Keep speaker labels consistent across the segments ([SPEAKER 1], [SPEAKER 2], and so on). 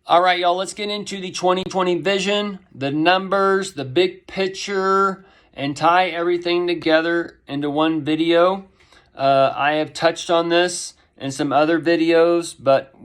[SPEAKER 1] All right, y'all, let's get into the 2020 vision, the numbers, the big picture, and tie everything together into one video. I have touched on this in some other videos, but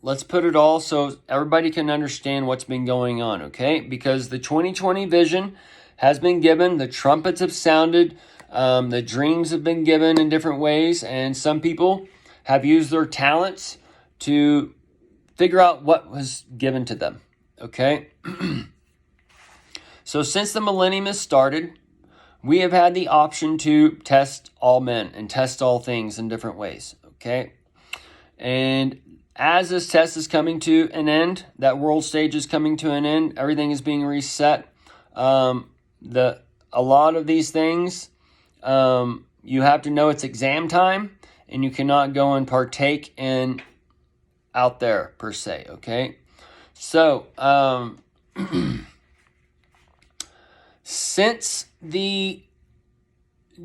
[SPEAKER 1] let's put it all so everybody can understand what's been going on, okay? Because the 2020 vision has been given, the trumpets have sounded, the dreams have been given in different ways, and some people have used their talents to figure out what was given to them, okay? So since the millennium has started, we have had the option to test all men and test all things in different ways, okay? And as this test is coming to an end, that world stage is coming to an end, everything is being reset. A lot of these things, you have to know it's exam time, and you cannot go and partake in out there per se, okay? So, since the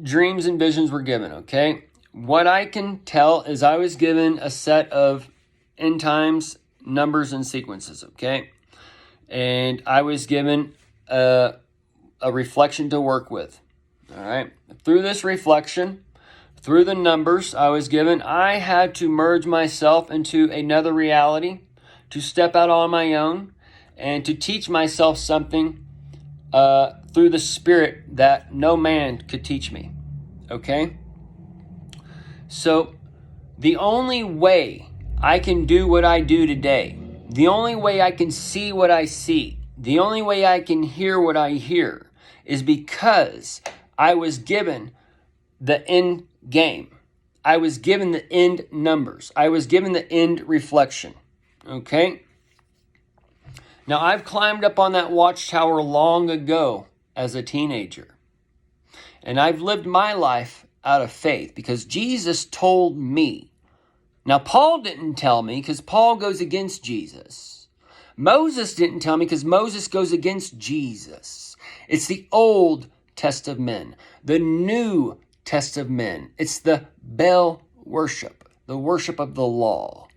[SPEAKER 1] dreams and visions were given, okay, what I can tell is I was given a set of end times, numbers, and sequences, okay? And I was given a reflection to work with, all right? Through this reflection, through the numbers I was given, I had to merge myself into another reality, to step out on my own, and to teach myself something through the Spirit that no man could teach me, okay? So the only way I can do what I do today, the only way I can see what I see, the only way I can hear what I hear is because I was given the end game. I was given the end numbers. I was given the end reflection. Okay? Now, I've climbed up on that watchtower long ago as a teenager. And I've lived my life out of faith because Jesus told me. Now, Paul didn't tell me because Paul goes against Jesus. Moses didn't tell me because Moses goes against Jesus. It's the Old Testament men, the New Test of men. It's the Baal worship, the worship of the law.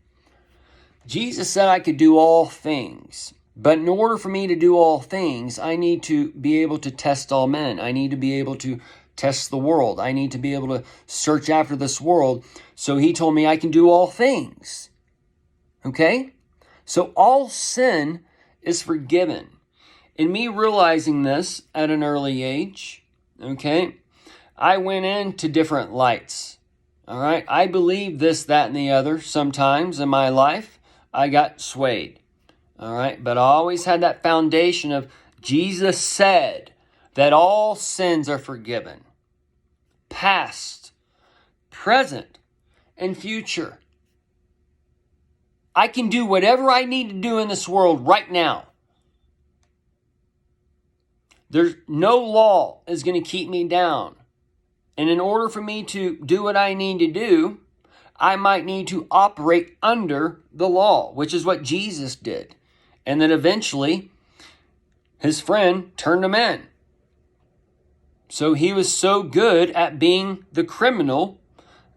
[SPEAKER 1] Jesus said I could do all things, but in order for me to do all things, I need to be able to test all men. I need to be able to test the world. I need to be able to search after this world. So he told me I can do all things. Okay? So all sin is forgiven. And me realizing this at an early age, okay, I went into different lights, all right? I believed this, that, and the other. Sometimes in my life, I got swayed, all right? But I always had that foundation of Jesus said that all sins are forgiven, past, present, and future. I can do whatever I need to do in this world right now. There's no law is going to keep me down. And in order for me to do what I need to do, I might need to operate under the law, which is what Jesus did. And then eventually, his friend turned him in. So he was so good at being the criminal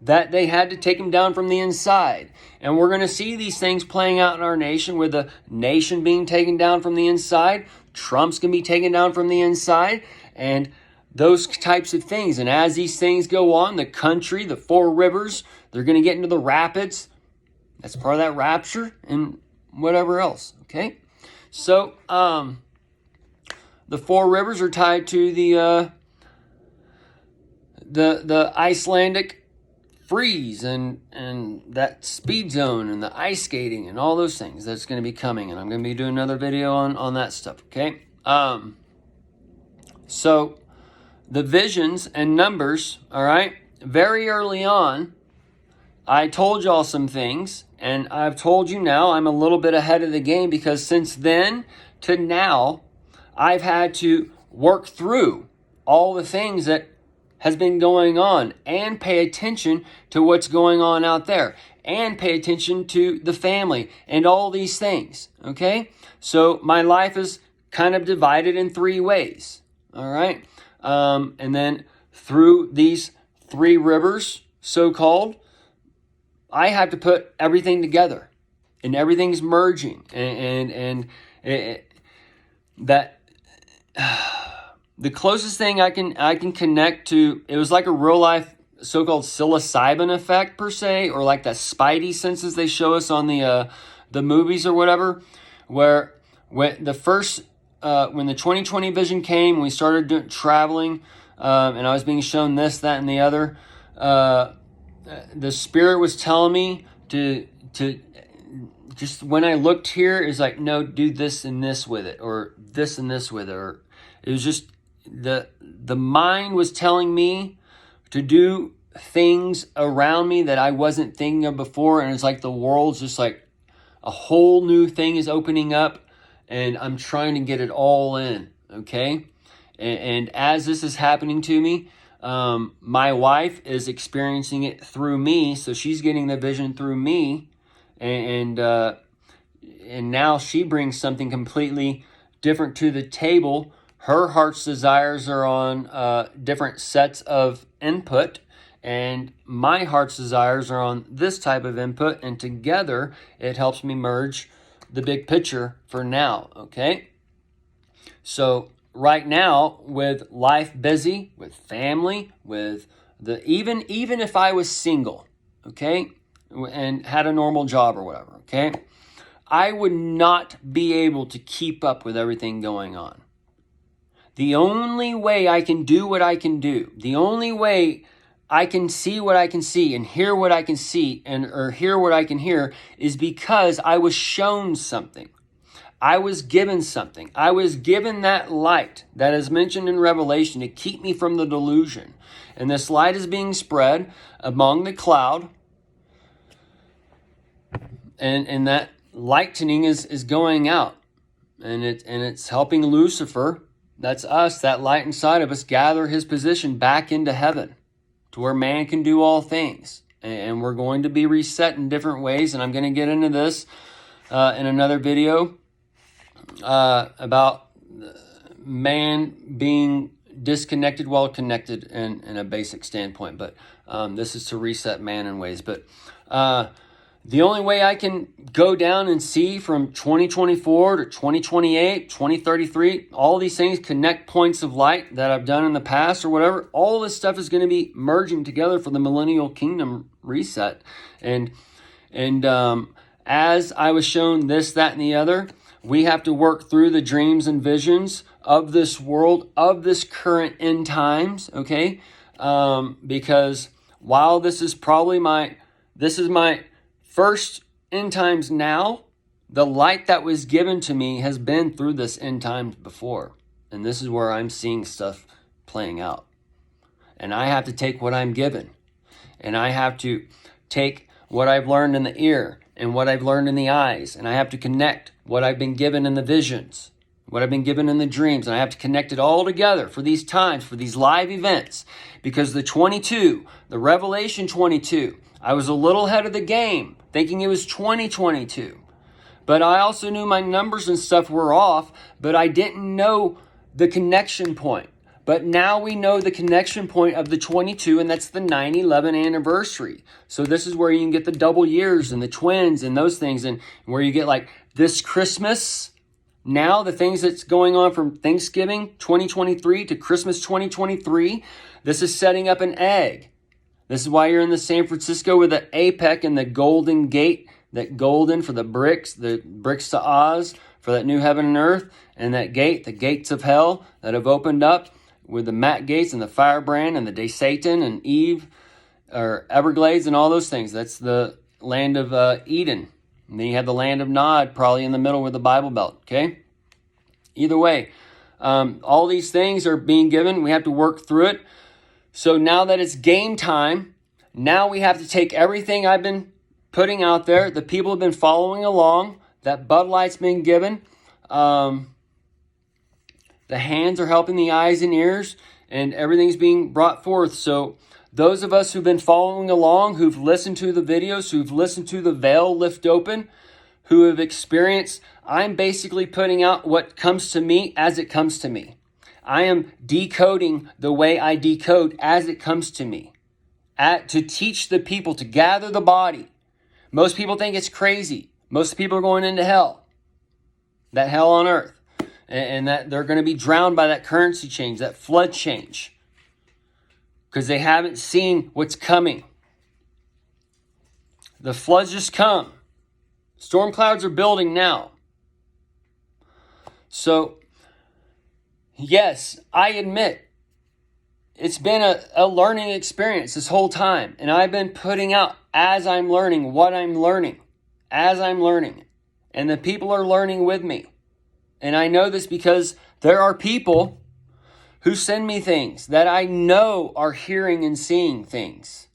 [SPEAKER 1] that they had to take him down from the inside. And we're going to see these things playing out in our nation, with the nation being taken down from the inside. Trump's going to be taken down from the inside. And those types of things. And as these things go on, the country, the four rivers, they're going to get into the rapids. That's part of that rapture and whatever else. Okay? So, the four rivers are tied to the Icelandic freeze and that speed zone and the ice skating and all those things that's going to be coming. And I'm going to be doing another video on that stuff. Okay? So the visions and numbers, all right, very early on, I told y'all some things, and I've told you now I'm a little bit ahead of the game because since then to now, I've had to work through all the things that has been going on and pay attention to what's going on out there and pay attention to the family and all these things, okay? So my life is kind of divided in three ways, all right? And then through these three rivers, so-called, I have to put everything together. and everything's merging, and that the closest thing I can connect to, it was like a real life so-called psilocybin effect per se, or like that spidey senses they show us on the movies or whatever, where when the 2020 vision came, we started traveling, and I was being shown this, that, and the other. The Spirit was telling me to just, when I looked here, it's like, no, do this and this with it, or this and this with it, or it was just the mind was telling me to do things around me that I wasn't thinking of before, and it's like the world's just like a whole new thing is opening up, and I'm trying to get it all in, okay? And as this is happening to me, my wife is experiencing it through me, so she's getting the vision through me, and now she brings something completely different to the table. Her heart's desires are on different sets of input, and my heart's desires are on this type of input, and together it helps me merge the big picture for now, okay? So right now, with life busy, with family, with even if I was single, okay, and had a normal job or whatever, okay, I would not be able to keep up with everything going on. The only way I can do what I can do, the only way I can see what I can see and hear what I can see or hear what I can hear, is because I was shown something. I was given something. I was given that light that is mentioned in Revelation to keep me from the delusion. And this light is being spread among the cloud. And that lightening is going out. And it's helping Lucifer, that's us, that light inside of us, gather his position back into heaven, to where man can do all things. And we're going to be reset in different ways. And I'm going to get into this in another video about man being disconnected while connected in a basic standpoint. But this is to reset man in ways. But the only way I can go down and see from 2024 to 2028, 2033, all these things, connect points of light that I've done in the past or whatever, all this stuff is going to be merging together for the millennial kingdom reset. And as I was shown this, that, and the other, we have to work through the dreams and visions of this world, of this current end times, okay? Because while this is probably my first end times now, the light that was given to me has been through this end times before. And this is where I'm seeing stuff playing out. And I have to take what I'm given. And I have to take what I've learned in the ear and what I've learned in the eyes. And I have to connect what I've been given in the visions, what I've been given in the dreams. And I have to connect it all together for these times, for these live events. Because the Revelation 22, I was a little ahead of the game, thinking it was 2022. But I also knew my numbers and stuff were off, but I didn't know the connection point. But now we know the connection point of the 22, and that's the 9/11 anniversary. So this is where you can get the double years and the twins and those things, and where you get like this Christmas. Now the things that's going on from Thanksgiving 2023 to Christmas 2023, this is setting up an egg. This is why you're in the San Francisco with the APEC and the Golden Gate, that golden for the bricks to Oz, for that new heaven and earth, and that gate, the gates of hell that have opened up with the Matt Gates and the Firebrand and the Day Satan and Eve, or Everglades and all those things. That's the land of Eden. And then you have the land of Nod, probably in the middle with the Bible Belt, okay? Either way, all these things are being given. We have to work through it. So now that it's game time, now we have to take everything I've been putting out there, the people have been following along, that Bud Light's been given. The hands are helping the eyes and ears, and everything's being brought forth. So those of us who've been following along, who've listened to the videos, who've listened to the veil lift open, who have experienced, I'm basically putting out what comes to me as it comes to me. I am decoding the way I decode as it comes to me, to teach the people, to gather the body. Most people think it's crazy, Most people are going into hell. That hell on earth. And that they're going to be drowned by that currency change, that flood change. Because they haven't seen what's coming. The floods just come. Storm clouds are building now. So, yes, I admit, it's been a learning experience this whole time. And I've been putting out, as I'm learning, what I'm learning. As I'm learning. And the people are learning with me. And I know this because there are people who send me things that I know are hearing and seeing things.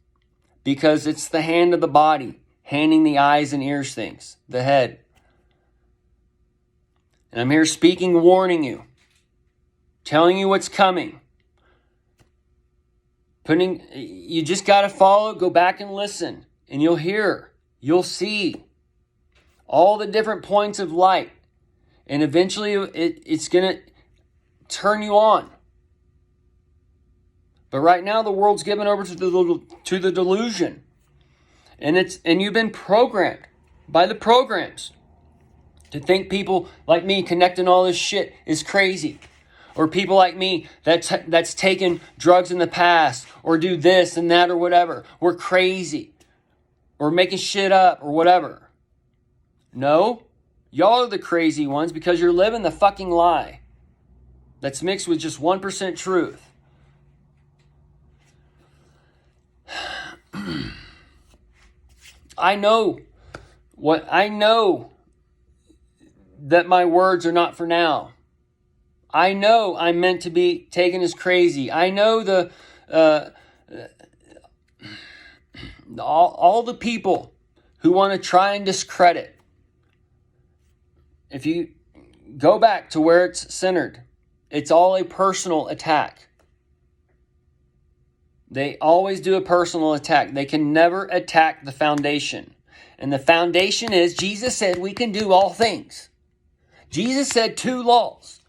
[SPEAKER 1] Because it's the hand of the body, handing the eyes and ears things, the head. And I'm here speaking, warning you, telling you what's coming. You just got to follow, go back and listen, and you'll hear, you'll see all the different points of light. And eventually it's going to turn you on. But right now the world's given over to the delusion. And you've been programmed by the programs to think people like me connecting all this shit is crazy. Or people like me that's taken drugs in the past or do this and that or whatever. We're crazy. Or making shit up or whatever. No. Y'all are the crazy ones because you're living the fucking lie. That's mixed with just 1% truth. I know that my words are not for now. I know I'm meant to be taken as crazy. I know all the people who want to try and discredit. If you go back to where it's centered, it's all a personal attack. They always do a personal attack. They can never attack the foundation. And the foundation is Jesus said we can do all things. Jesus said 2 laws.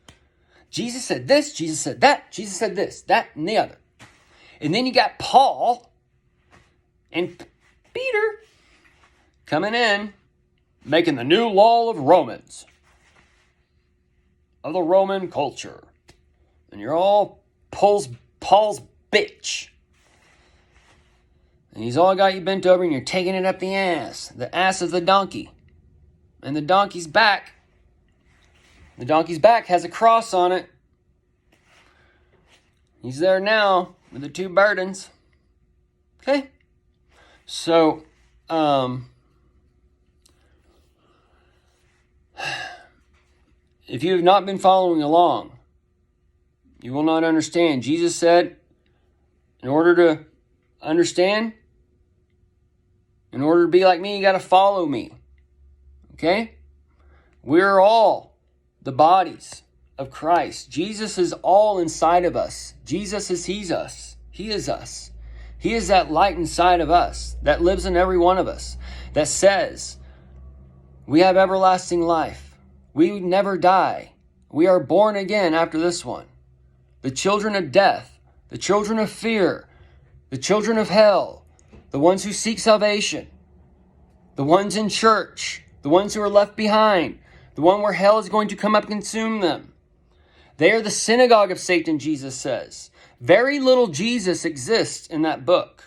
[SPEAKER 1] Jesus said this, Jesus said that, Jesus said this, that, and the other. And then you got Paul and Peter coming in, making the new law of Romans, of the Roman culture. And you're all Paul's bitch. And he's all got you bent over and you're taking it up the ass of the donkey. And the donkey's back. The donkey's back has a cross on it. He's there now with the 2 burdens. Okay? So, if you have not been following along, you will not understand. Jesus said, in order to understand, in order to be like me, you got to follow me. Okay? We're all the bodies of Christ. Jesus is all inside of us. Jesus is He's us. He is us. He is that light inside of us that lives in every one of us, that says we have everlasting life. We never die. We are born again after this one. The children of death, the children of fear, the children of hell, the ones who seek salvation, the ones in church, the ones who are left behind, the one where hell is going to come up and consume them. They are the synagogue of Satan, Jesus says. Very little Jesus exists in that book.